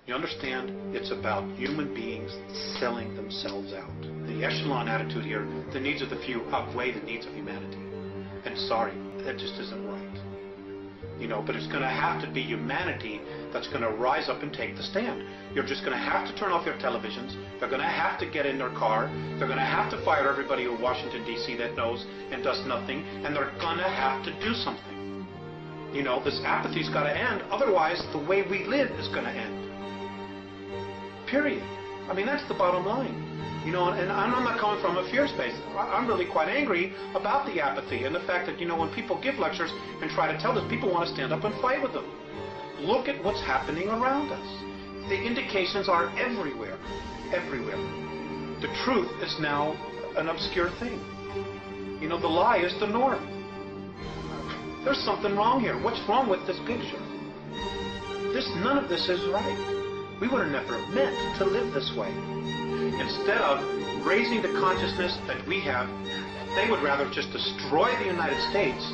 You understand? It's about human beings selling themselves out. The echelon attitude here, the needs of the few outweigh the needs of humanity. And sorry, that just isn't right. You know, but it's going to have to be humanity that's going to rise up and take the stand. You're just going to have to turn off your televisions. They're going to have to get in their car. They're going to have to fire everybody in Washington, D.C. that knows and does nothing. And they're going to have to do something. You know, this apathy's got to end. Otherwise, the way we live is going to end. Period. I mean, that's the bottom line. You know, and I'm not coming from a fear space. I'm really quite angry about the apathy and the fact that, you know, when people give lectures and try to tell us, people want to stand up and fight with them. Look at what's happening around us. The indications are everywhere. Everywhere. The truth is now an obscure thing. You know, the lie is the norm. There's something wrong here. What's wrong with this picture? None of this is right. We were never meant to live this way. Instead of raising the consciousness that we have, they would rather just destroy the United States,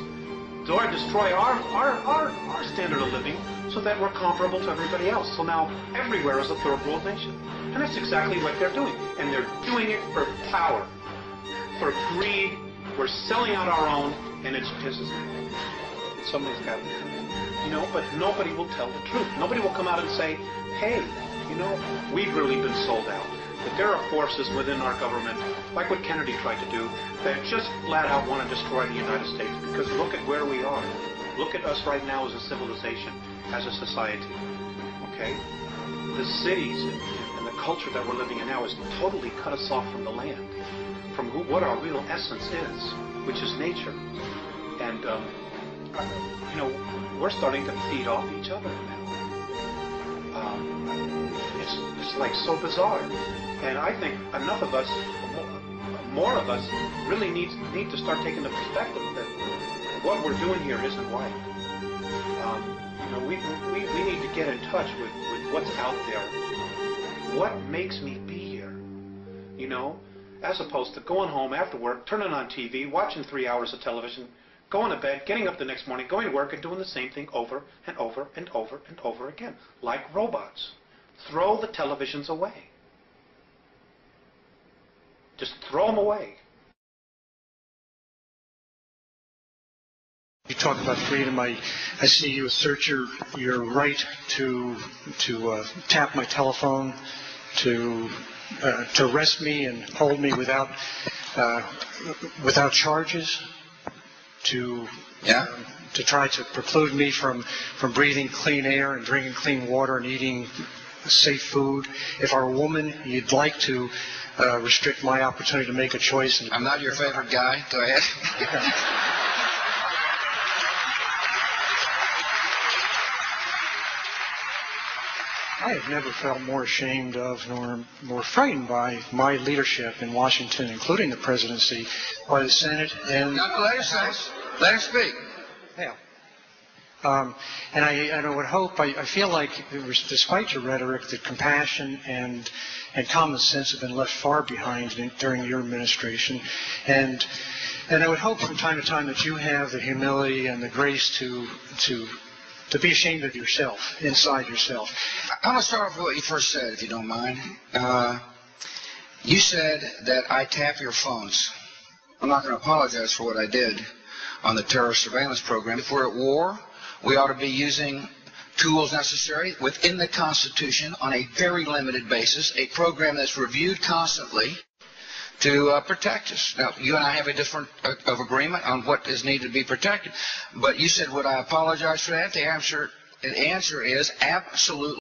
or destroy our standard of living so that we're comparable to everybody else. So now everywhere is a third world nation. And that's exactly what they're doing. And they're doing it for power, for greed. We're selling out our own, and it pisses me. Somebody's got to, you know, but nobody will tell the truth. Nobody will come out and say, hey, you know, we've really been sold out. That there are forces within our government, like what Kennedy tried to do, that just flat out want to destroy the United States. Because look at where we are. Look at us right now as a civilization, as a society. Okay? The cities and the culture that we're living in now is totally cut us off from the land, from what our real essence is, which is nature. And, you know, we're starting to feed off each other now. It's like so bizarre. And I think enough of us, more of us, really need to start taking the perspective that what we're doing here isn't right. You know, we need to get in touch with what's out there. What makes me be here? You know, as opposed to going home after work, turning on TV, watching 3 hours of television, going to bed, getting up the next morning, going to work, and doing the same thing over and over and over and over again, like robots. Throw the televisions away. Just throw them away. You talk about freedom. I see you assert your right to tap my telephone, to arrest me and hold me without charges, to try to preclude me from breathing clean air and drinking clean water and eating safe food. If I'm a woman, you'd like to restrict my opportunity to make a choice. I'm not your favorite guy. Go ahead. I have never felt more ashamed of nor more frightened by my leadership in Washington, including the presidency, by the Senate. And now, let her speak. Yeah. And I would hope, I feel like, despite your rhetoric, that compassion and common sense have been left far behind during your administration. And I would hope from time to time that you have the humility and the grace to be ashamed of yourself, inside yourself. I'm going to start off with what you first said, if you don't mind. You said that I tap your phones. I'm not going to apologize for what I did on the terrorist surveillance program. If we're at war, we ought to be using tools necessary within the Constitution on a very limited basis, a program that's reviewed constantly to protect us. Now, you and I have a different agreement on what is needed to be protected, but you said, would I apologize for that? The answer is absolutely.